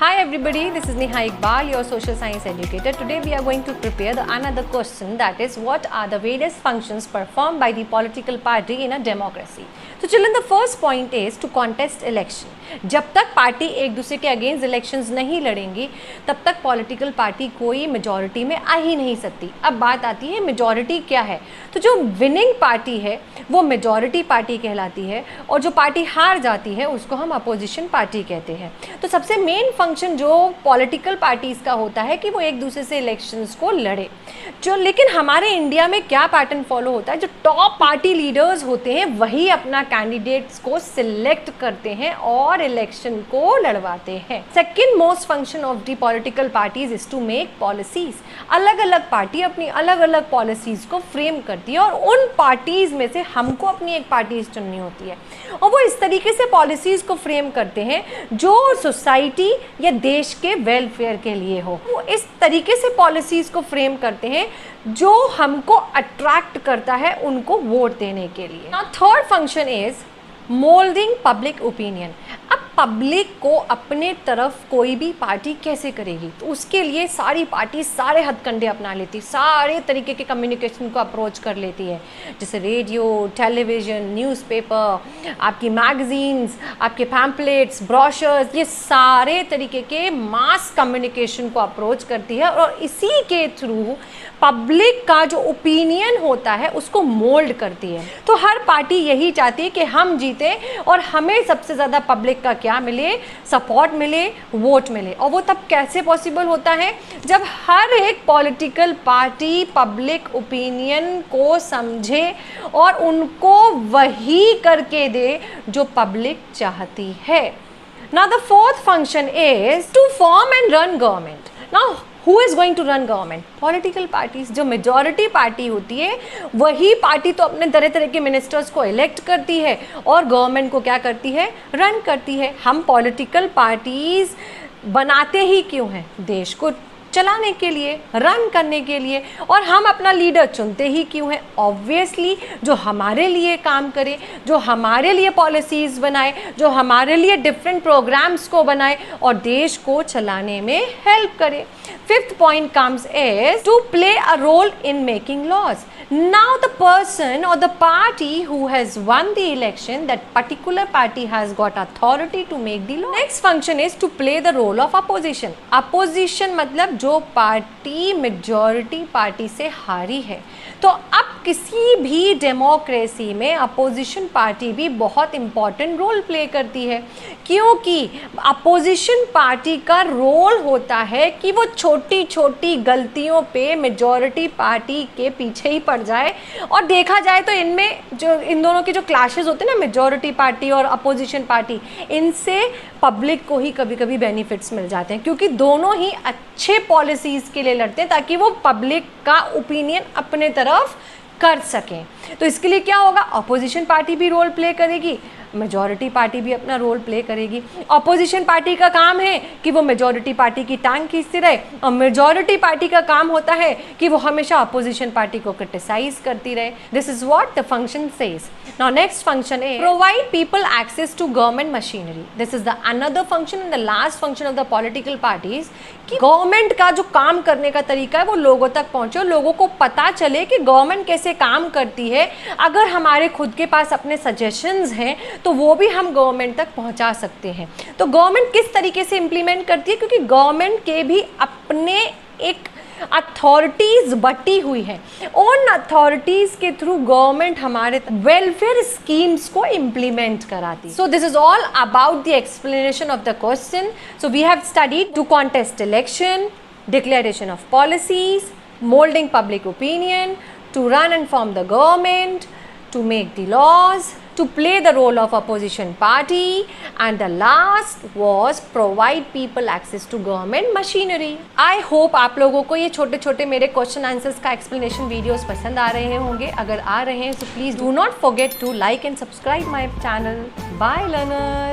Hi everybody, this is Neha Iqbal, your social science educator. Today we are going to prepare another question, that is, what are the various functions performed by the political party in a democracy? So children, the first point is to contest election. जब तक party एक दूसरे के against elections नहीं लड़ेंगी तब तक political party कोई मेजॉरिटी में आ ही नहीं सकती। अब बात आती है मेजॉरिटी क्या है, तो जो विनिंग पार्टी है वो मेजॉरिटी पार्टी कहलाती है और जो पार्टी हार जाती है उसको हम अपोजिशन पार्टी कहते हैं। तो सबसे मेन फंक्शन जो पॉलिटिकल पार्टीज़ का होता है कि वो एक दूसरे से इलेक्शंस को लड़े। जो लेकिन हमारे इंडिया में क्या पैटर्न फॉलो होता है, जो टॉप पार्टी लीडर्स होते हैं वही अपना कैंडिडेट्स को सिलेक्ट करते हैं और इलेक्शन को लड़वाते हैं। Second most function of the political parties is to make policies. अलग अलग पार्टी अपनी अलग अलग पॉलिसीज को फ्रेम करती है और उन पार्टीज में से हमको अपनी एक पार्टीज चुननी होती है और वो इस तरीके से पॉलिसीज को फ्रेम करते हैं जो सोसाइटी या देश के वेलफेयर के लिए हो। वो इस तरीके से पॉलिसीज को फ्रेम करते हैं जो हमको अट्रैक्ट करता है उनको वोट देने के लिए। Now third function is moulding public opinion. अब पब्लिक को अपने तरफ कोई भी पार्टी कैसे करेगी, तो उसके लिए सारी पार्टी सारे हथकंडे अपना लेती, सारे तरीके के कम्युनिकेशन को अप्रोच कर लेती है, जैसे रेडियो, टेलीविज़न, न्यूज़पेपर, आपकी मैगजीन्स, आपके पैम्पलेट्स, ब्रोशर्स, ये सारे तरीके के मास कम्युनिकेशन को अप्रोच करती है और इसी के थ्रू पब्लिक का जो ओपिनियन होता है उसको मोल्ड करती है। तो हर पार्टी यही चाहती है कि हम जीते और हमें सबसे ज़्यादा पब्लिक का क्या मिले, सपोर्ट मिले, वोट मिले। और वो तब कैसे पॉसिबल होता है, जब हर एक पॉलिटिकल पार्टी पब्लिक ओपिनियन को समझे और उनको वही करके दे जो पब्लिक चाहती है। Now the fourth function is to form and run government. Now Who is going to run government? Political parties. जो मेजॉरिटी पार्टी होती है वही पार्टी तो अपने तरह तरह के मिनिस्टर्स को इलेक्ट करती है और गवर्नमेंट को क्या करती है, रन करती है। हम पॉलिटिकल पार्टीज बनाते ही क्यों हैं, देश को चलाने के लिए, रन करने के लिए, और हम अपना लीडर चुनते ही क्यों हैं, ऑब्वियसली जो हमारे लिए काम करे, जो हमारे लिए पॉलिसीज़ बनाए, जो हमारे लिए डिफरेंट प्रोग्राम्स को बनाए और देश को चलाने में हेल्प करे। Fifth point comes is to play a role in making laws. Now the person or the party who has won the election, that particular party has got authority to make the law. Next function is to play the role of opposition. Opposition मतलब जो party majority party से हारी है। तो अब किसी भी democracy में अपोजिशन पार्टी भी बहुत इम्पॉर्टेंट रोल प्ले करती है, क्योंकि अपोजिशन पार्टी का रोल होता है कि वो छोटी छोटी गलतियों पे मेजॉरिटी पार्टी के पीछे ही पड़ जाए। और देखा जाए तो इनमें जो इन दोनों के जो क्लैशेस होते हैं ना, मेजॉरिटी पार्टी और अपोजिशन पार्टी, इनसे पब्लिक को ही कभी कभी बेनिफिट्स मिल जाते हैं, क्योंकि दोनों ही अच्छे पॉलिसीज़ के लिए लड़ते हैं ताकि वो पब्लिक का ओपिनियन अपने तरफ कर सकें। तो इसके लिए क्या होगा, अपोजिशन पार्टी भी रोल प्ले करेगी, मेजॉरिटी पार्टी भी अपना रोल प्ले करेगी। अपोजिशन पार्टी का काम है कि वो मेजॉरिटी पार्टी की टांग खींचती रहे और मेजॉरिटी पार्टी का काम होता है कि वो हमेशा अपोजिशन पार्टी को क्रिटिसाइज करती रहे। This is what the function says. Now next function है provide people access to government machinery. This is the another function and the last function of the political parties, कि government का जो काम करने का तरीका है वो लोगों तक पहुंचे और लोगों को पता चले कि गवर्नमेंट कैसे काम करती है। अगर हमारे खुद के पास अपने सजेशंस हैं तो वो भी हम गवर्नमेंट तक पहुंचा सकते हैं। तो गवर्नमेंट किस तरीके से इम्प्लीमेंट करती है, क्योंकि गवर्नमेंट के भी अपने एक अथॉरिटीज बटी हुई है, उन अथॉरिटीज के थ्रू गवर्नमेंट हमारे वेलफेयर स्कीम्स को इम्प्लीमेंट कराती है। So this is all about the explanation of the question. So we have studied to contest election, declaration of policies, moulding public opinion, to run and form the government, to make the laws, to play the role of opposition party, and the last was provide people access to government machinery. I hope आप लोगों को ये छोटे छोटे मेरे question answers का explanation videos पसंद आ रहे होंगे। अगर आ रहे हैं तो please do not forget to like and subscribe my channel. Bye learners.